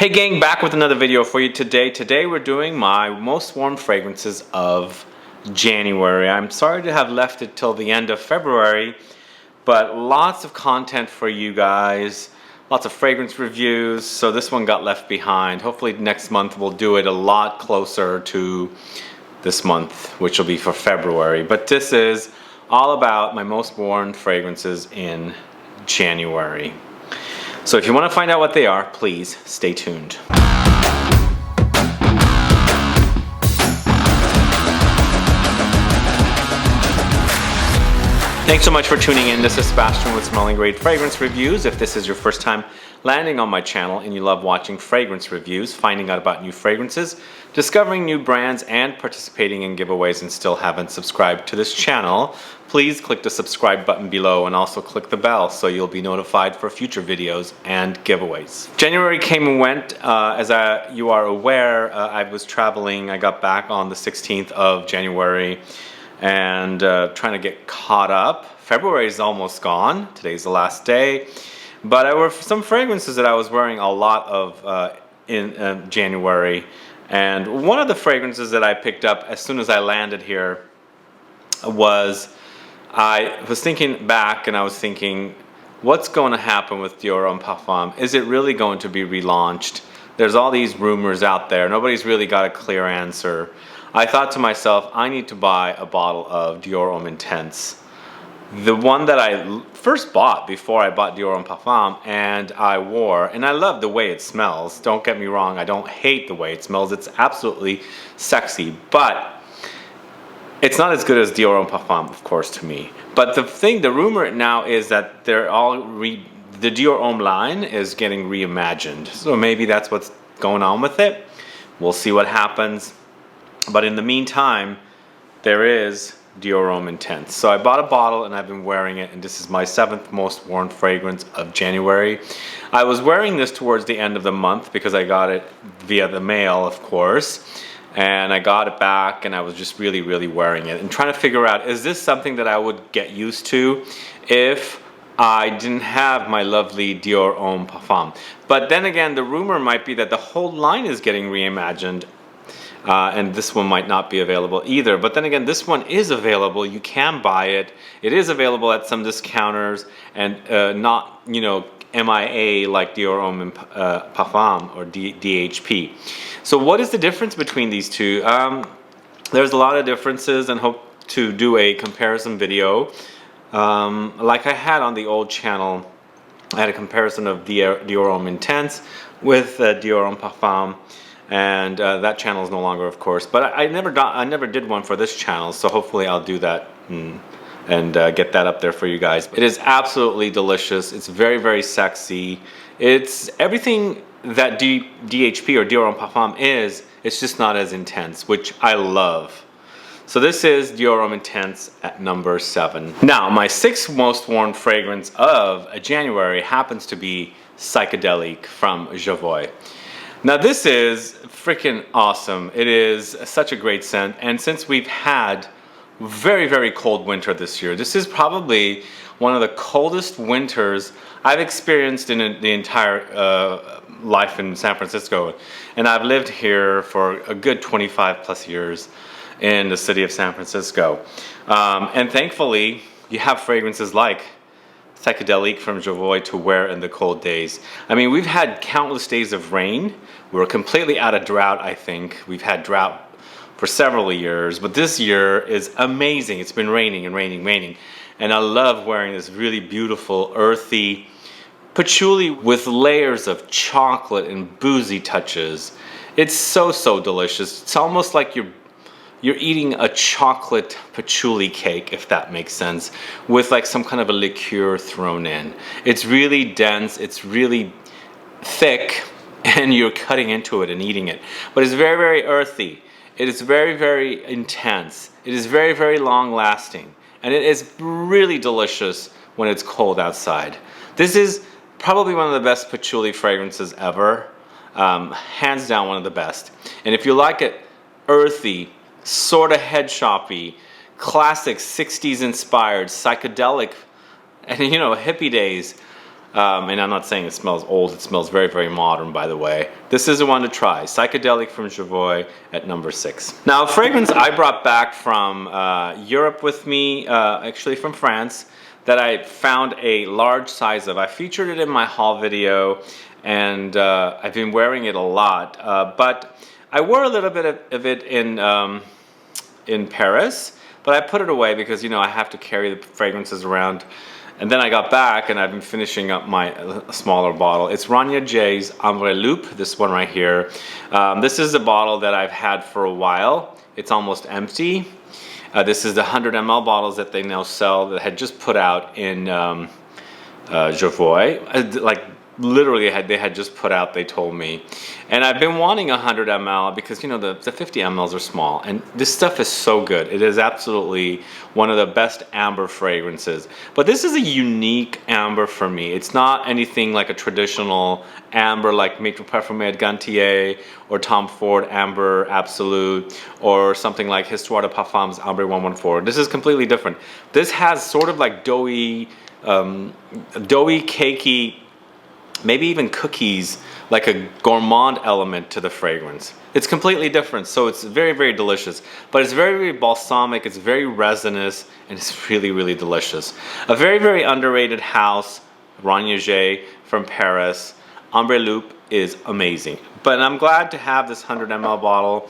Hey gang, back with another video for you today. Today we're doing my most worn fragrances of January. I'm sorry to have left it till the end of February, but lots of content for you guys, lots of fragrance reviews, so this one got left behind. Hopefully next month we'll do it a lot closer to this month, which will be for February. But this is all about my most worn fragrances in January. So if you want to find out what they are, please stay tuned. Thanks so much for tuning in. This is Sebastian with Smelling Great Fragrance Reviews. If this is your first time landing on my channel and you love watching fragrance reviews, finding out about new fragrances, discovering new brands, and participating in giveaways and still haven't subscribed to this channel, please click the subscribe button below and also click the bell so you'll be notified for future videos and giveaways. January came and went. As you are aware, I was traveling. I got back on the 16th of January and trying to get caught up. February is almost gone. Today's the last day. But there were some fragrances that I was wearing a lot of in January. And one of the fragrances that I picked up as soon as I landed here was, I was thinking back and I was thinking, what's going to happen with DIOR Homme Parfum? Is it really going to be relaunched? There's all these rumors out there. Nobody's really got a clear answer. I thought to myself, I need to buy a bottle of DIOR Homme Intense. The one that I first bought before I bought DIOR Homme Parfum, and I wore, and I love the way it smells. Don't get me wrong, I don't hate the way it smells. It's absolutely sexy, but it's not as good as DIOR Homme Parfum, of course, to me. But the rumor now is that the DIOR Homme line is getting reimagined. So maybe that's what's going on with it. We'll see what happens. But in the meantime, there is DIOR Homme Intense. So I bought a bottle and I've been wearing it, and this is my 7th most worn fragrance of January. I was wearing this towards the end of the month because I got it via the mail, of course. And I got it back and I was just really wearing it and trying to figure out, is this something that I would get used to if I didn't have my lovely DIOR Homme Parfum? But then again, the rumor might be that the whole line is getting reimagined. And this one might not be available either. But then again, this one is available. You can buy it. It is available at some discounters and not, you know, MIA like DIOR Homme Parfum or DHP. So what is the difference between these two? There's a lot of differences, and hope to do a comparison video. Like I had on the old channel, I had a comparison of DIOR Homme Intense with DIOR Homme Parfum. And that channel is no longer, of course, but I never did one for this channel, so hopefully I'll do that and get that up there for you guys. It is absolutely delicious. It's very sexy. It's everything that DHP or DIOR Homme Parfum is. It's just not as intense, which I love. So this is DIOR Homme Intense at number 7. Now, my 6th most worn fragrance of January happens to be Psychedelique from JOVOY. Now this is freaking awesome. It is such a great scent, and since we've had very cold winter this year, this is probably one of the coldest winters I've experienced in the entire life in San Francisco. And I've lived here for a good 25 plus years in the city of San Francisco. And thankfully, you have fragrances like Psychedelique from JOVOY to wear in the cold days. I mean, we've had countless days of rain. We're completely out of drought, I think. We've had drought for several years, but this year is amazing. It's been raining and raining. And I love wearing this really beautiful, earthy patchouli with layers of chocolate and boozy touches. It's so delicious. It's almost like you're eating a chocolate patchouli cake, if that makes sense, with like some kind of a liqueur thrown in. It's really dense, it's really thick, and you're cutting into it and eating it. But it's very earthy. It is very intense. It is very long lasting. And it is really delicious when it's cold outside. This is probably one of the best patchouli fragrances ever. Hands down one of the best. And if you like it earthy, sort of head shoppy, classic 60s inspired, psychedelic, and you know, hippie days, And I'm not saying it smells old, it smells very, very modern, by the way. This is the one to try. Psychedelic from JOVOY at number 6. Now, a fragrance I brought back from Europe with me, actually from France, that I found a large size of. I featured it in my haul video, and I've been wearing it a lot. But I wore a little bit of it in Paris, but I put it away because, you know, I have to carry the fragrances around. And then I got back and I've been finishing up my smaller bottle. It's RANIA J's AMBRE LOUP, this one right here. This is a bottle that I've had for a while. It's almost empty. This is the 100 ml bottles that they now sell that had just put out in JOVOY. Like literally they had just put out, they told me. And I've been wanting 100 ml because, you know, the 50 mls are small, and this stuff is so good. It is absolutely one of the best amber fragrances. But this is a unique amber for me. It's not anything like a traditional amber like Maître Perfume Gantier or Tom Ford Amber Absolute or something like Histoire de Parfums Ambre 114. This is completely different. This has sort of like doughy, cakey, maybe even cookies, like a gourmand element to the fragrance. It's completely different, so it's very, very delicious. But it's very, very balsamic, it's very resinous, and it's really, really delicious. A very, very underrated house, RANIA J from Paris. AMBRE LOUP is amazing. But I'm glad to have this 100 ml bottle.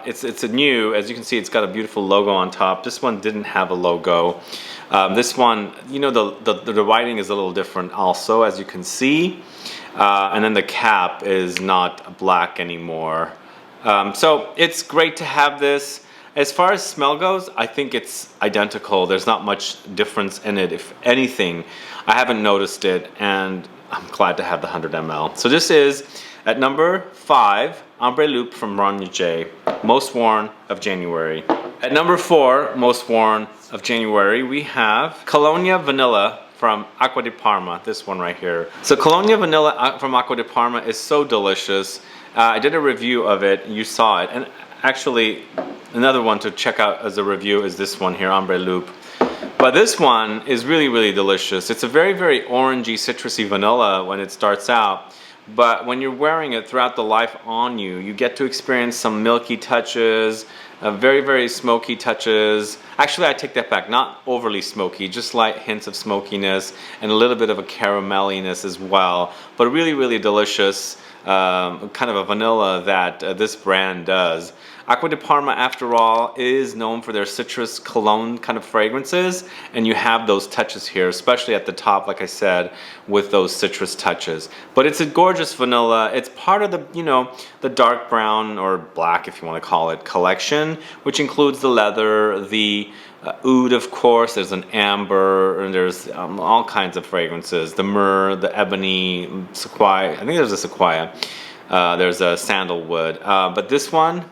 It's a new, as you can see, it's got a beautiful logo on top. This one didn't have a logo. This one, you know, the writing is a little different also, as you can see. And then the cap is not black anymore. So it's great to have this. As far as smell goes, I think it's identical. There's not much difference in it. If anything, I haven't noticed it, and I'm glad to have the 100 ml. So this is at number 5, AMBRE LOUP from RANIA J, most worn of January. At number 4, most worn of January, we have Colonia Vanilla from ACQUA di Parma, this one right here. So Colonia Vanilla from ACQUA di Parma is so delicious. I did a review of it, you saw it, and actually another one to check out as a review is this one here, AMBRE LOUP. But this one is really, really delicious. It's a very, very orangey, citrusy vanilla when it starts out. But when you're wearing it throughout the life on you, you get to experience some milky touches, very, very smoky touches. Actually, I take that back, not overly smoky, just light hints of smokiness and a little bit of a caramelliness as well. But really, really delicious, kind of a vanilla that this brand does. ACQUA di Parma, after all, is known for their citrus cologne kind of fragrances, and you have those touches here, especially at the top, like I said, with those citrus touches. But it's a gorgeous vanilla. It's part of the, you know, the dark brown or black, if you want to call it, collection, which includes the leather, the oud, of course. There's an amber, and there's all kinds of fragrances. The myrrh, the ebony, sequoia. I think there's a sequoia. There's a sandalwood. But this one,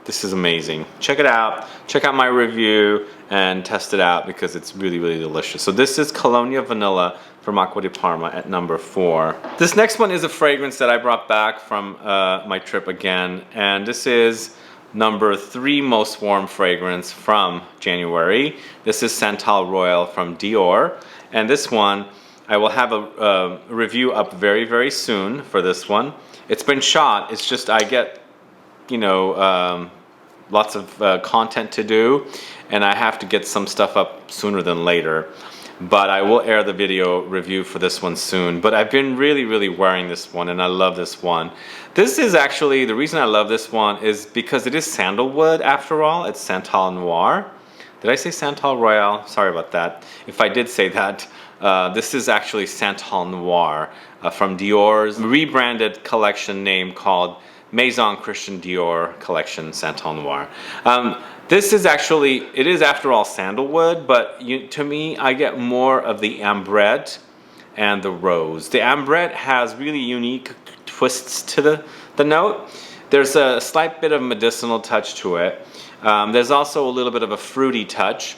this is amazing. Check it out. Check out my review and test it out because it's really, really delicious. So this is Colonia Vanilla from ACQUA di Parma at number 4. This next one is a fragrance that I brought back from my trip again, and this is number 3 most warm fragrance from January. This is Santal Royal from DIOR, and this one I will have a review up very, very soon for this one. It's been shot. It's just I get, you know, lots of content to do, and I have to get some stuff up sooner than later. But I will air the video review for this one soon. But I've been really, really wearing this one, and I love this one. This is actually, the reason I love this one is because it is sandalwood after all. It's Santal Noir. Did I say Santal Royal? Sorry about that. If I did say that, this is actually Santal Noir from Dior's rebranded collection name called Maison Christian Dior Collection Santal Noir. This is actually, it is after all sandalwood, but to me, I get more of the ambrette and the rose. The ambrette has really unique twists to the note. There's a slight bit of medicinal touch to it. There's also a little bit of a fruity touch.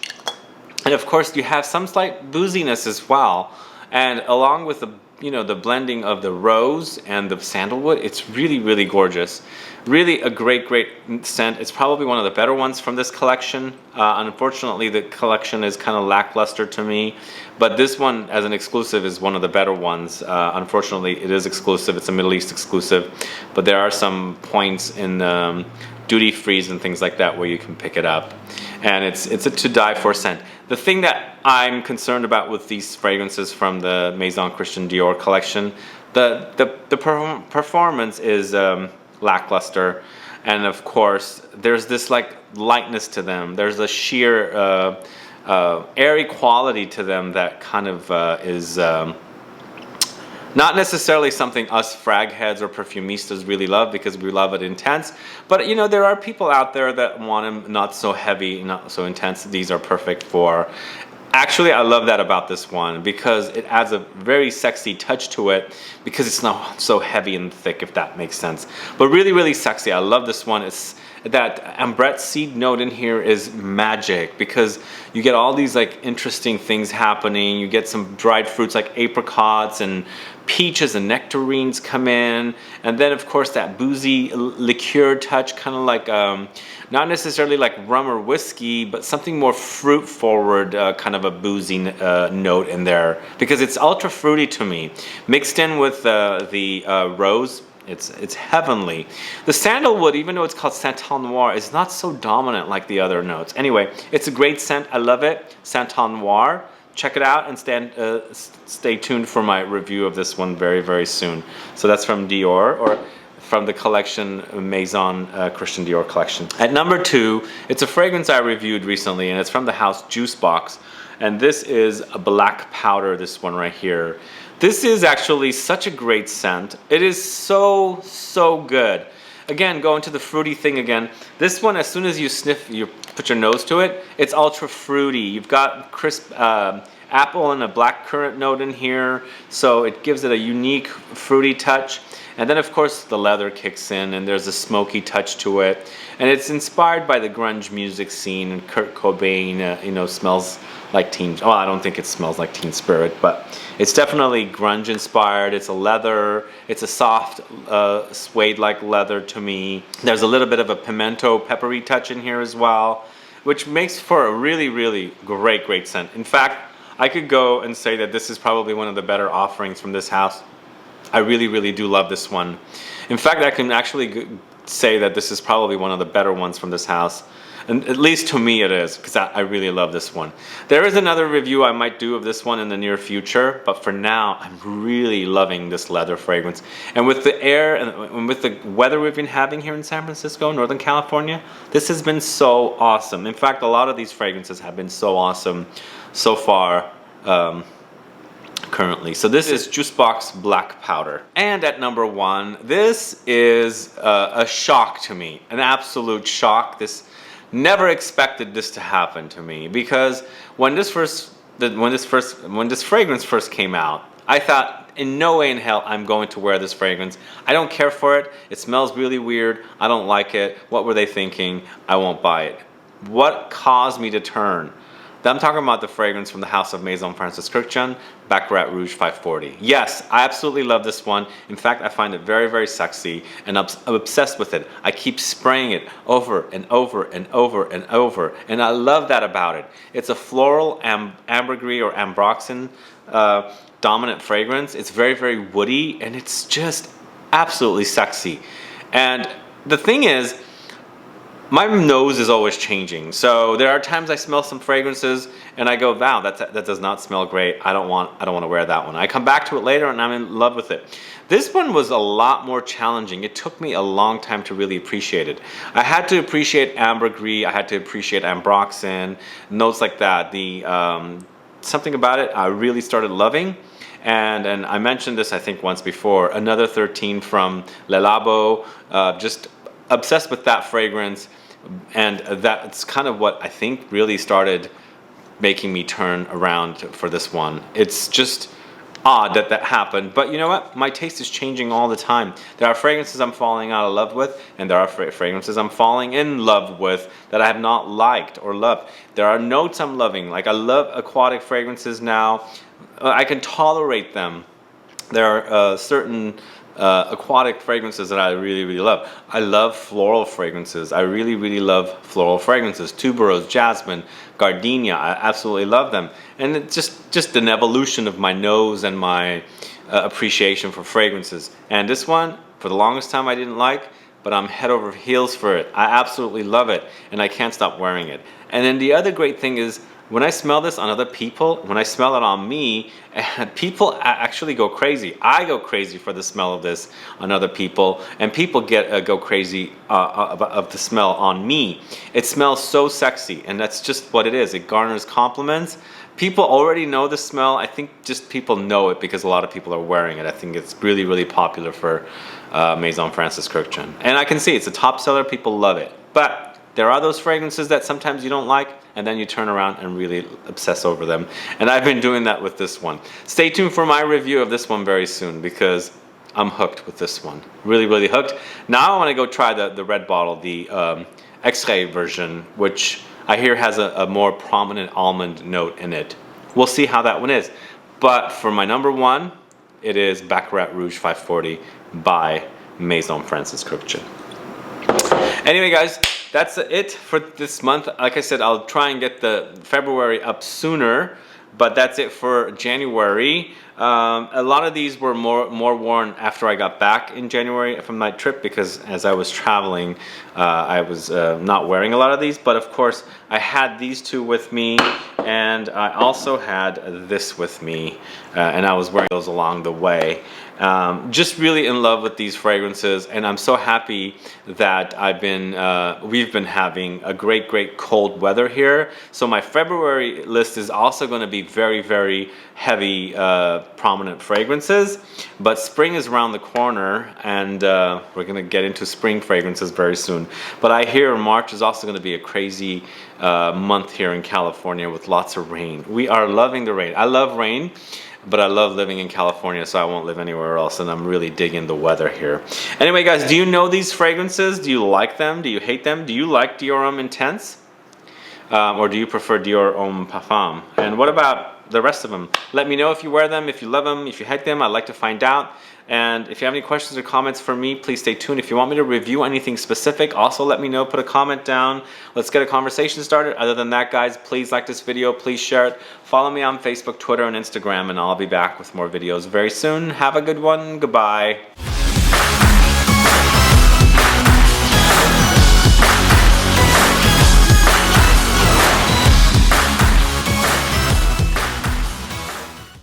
And of course, you have some slight booziness as well. And along with the, you know, the blending of the rose and the sandalwood, it's really, really gorgeous. Really a great, great scent. It's probably one of the better ones from this collection. Unfortunately, the collection is kind of lackluster to me, but this one as an exclusive is one of the better ones. Unfortunately, it is exclusive. It's a Middle East exclusive, but there are some points in duty frees and things like that where you can pick it up, and it's a to die for scent. The thing that I'm concerned about with these fragrances from the Maison Christian Dior collection, the performance is lackluster, and of course there's this like lightness to them. There's a sheer airy quality to them that kind of is not necessarily something us frag heads or perfumistas really love, because we love it intense. But you know, there are people out there that want them not so heavy, not so intense. These are perfect for. Actually, I love that about this one, because it adds a very sexy touch to it, because it's not so heavy and thick, if that makes sense. But really, really sexy. I love this one. It's that ambrette seed note in here is magic, because you get all these like interesting things happening. You get some dried fruits like apricots and peaches and nectarines come in, and then of course that boozy liqueur touch, kind of like not necessarily like rum or whiskey, but something more fruit forward, kind of a boozy note in there, because it's ultra fruity to me, mixed in with the rose. It's heavenly. The sandalwood, even though it's called Santal Noir, is not so dominant like the other notes. Anyway, it's a great scent. I love it. Santal Noir. Check it out, and stay tuned for my review of this one very, very soon. So that's from Dior, or from the collection Maison Christian Dior collection. At number 2, it's a fragrance I reviewed recently, and it's from the house JUSBOX, and this is a black powder, this one right here. This is actually such a great scent. It is so, so good. Again, going to the fruity thing again. This one, as soon as you sniff, you put your nose to it, it's ultra fruity. You've got crisp apple and a blackcurrant note in here, so it gives it a unique fruity touch. And then of course the leather kicks in, and there's a smoky touch to it. And it's inspired by the grunge music scene, and Kurt Cobain, you know, smells like teen, well, I don't think it smells like Teen Spirit, but it's definitely grunge inspired. It's a leather, it's a soft suede like leather to me. There's a little bit of a pimento peppery touch in here as well, which makes for a really, really great scent. In fact, I could go and say that this is probably one of the better offerings from this house. I really, really do love this one. In fact, I can actually say that this is probably one of the better ones from this house. And at least to me it is, because I really love this one. There is another review I might do of this one in the near future, but for now, I'm really loving this leather fragrance. And with the air and with the weather we've been having here in San Francisco, Northern California, this has been so awesome. In fact, a lot of these fragrances have been so awesome so far. Currently. So this is JUSBOX Black Powder. And at number 1, this is a shock to me, an absolute shock. Never expected this to happen to me, because when this fragrance first came out, I thought in no way in hell I'm going to wear this fragrance. I don't care for it. It smells really weird. I don't like it. What were they thinking? I won't buy it. What caused me to turn? I'm talking about the fragrance from the house of Maison Francis KURKDJIAN, BACCARAT Rouge 540. Yes, I absolutely love this one. In fact, I find it very, very sexy, and I'm obsessed with it. I keep spraying it over and over and over and over, and I love that about it. It's a floral ambergris or ambroxan dominant fragrance. It's very, very woody, and it's just absolutely sexy. And the thing is, my nose is always changing, so there are times I smell some fragrances and I go, wow, that does not smell great. I don't want to wear that one. I come back to it later and I'm in love with it. This one was a lot more challenging. It took me a long time to really appreciate it. I had to appreciate ambergris. I had to appreciate ambroxan, notes like that. Something about it I really started loving. And I mentioned this I think once before. Another 13 from Le Labo, just obsessed with that fragrance, and that's kind of what I think really started making me turn around for this one. It's just odd that that happened, but you know what? My taste is changing all the time. There are fragrances I'm falling out of love with, and there are fragrances I'm falling in love with that I have not liked or loved. There are notes I'm loving, like I love aquatic fragrances now. I can tolerate them. There are certain aquatic fragrances that I really, really love. I love floral fragrances. I really, really love floral fragrances. Tuberose, jasmine, gardenia. I absolutely love them. And it's just an evolution of my nose and my appreciation for fragrances. And this one, for the longest time I didn't like, but I'm head over heels for it. I absolutely love it, and I can't stop wearing it. And then the other great thing is, when I smell this on other people, when I smell it on me, people actually go crazy. I go crazy for the smell of this on other people, and people go crazy of the smell on me. It smells so sexy, and that's just what it is. It garners compliments. People already know the smell. I think just people know it because a lot of people are wearing it. I think it's really, really popular for Maison Francis Kurkdjian. And I can see it's a top seller. People love it. But there are those fragrances that sometimes you don't like, and then you turn around and really obsess over them. And I've been doing that with this one. Stay tuned for my review of this one very soon, because I'm hooked with this one. Really, really hooked. Now I want to go try the red bottle, the X-ray version, which I hear has a more prominent almond note in it. We'll see how that one is. But for my number one, it is Baccarat Rouge 540 by Maison Francis Kurkdjian. Anyway, guys, that's it for this month. Like I said, I'll try and get the February up sooner, but that's it for January. A lot of these were more worn after I got back in January from my trip, because as I was traveling, I was not wearing a lot of these. But of course, I had these two with me, and I also had this with me, and I was wearing those along the way. Just really in love with these fragrances, and I'm so happy that we've been having a great cold weather here. So my February list is also going to be very, very heavy, prominent fragrances. But spring is around the corner, and we're going to get into spring fragrances very soon. But I hear March is also going to be a crazy month here in California with lots of rain. We are loving the rain. I love rain, but I love living in California, so I won't live anywhere else, and I'm really digging the weather here. Anyway, guys, do you know these fragrances? Do you like them? Do you hate them? Do you like DIOR Homme Intense? Or do you prefer DIOR Homme Parfum? And what about the rest of them? Let me know if you wear them, if you love them, if you hate them. I'd like to find out. And if you have any questions or comments for me, please stay tuned. If you want me to review anything specific, also let me know. Put a comment down. Let's get a conversation started. Other than that, guys, please like this video. Please share it. Follow me on Facebook, Twitter, and Instagram, and I'll be back with more videos very soon. Have a good one. Goodbye.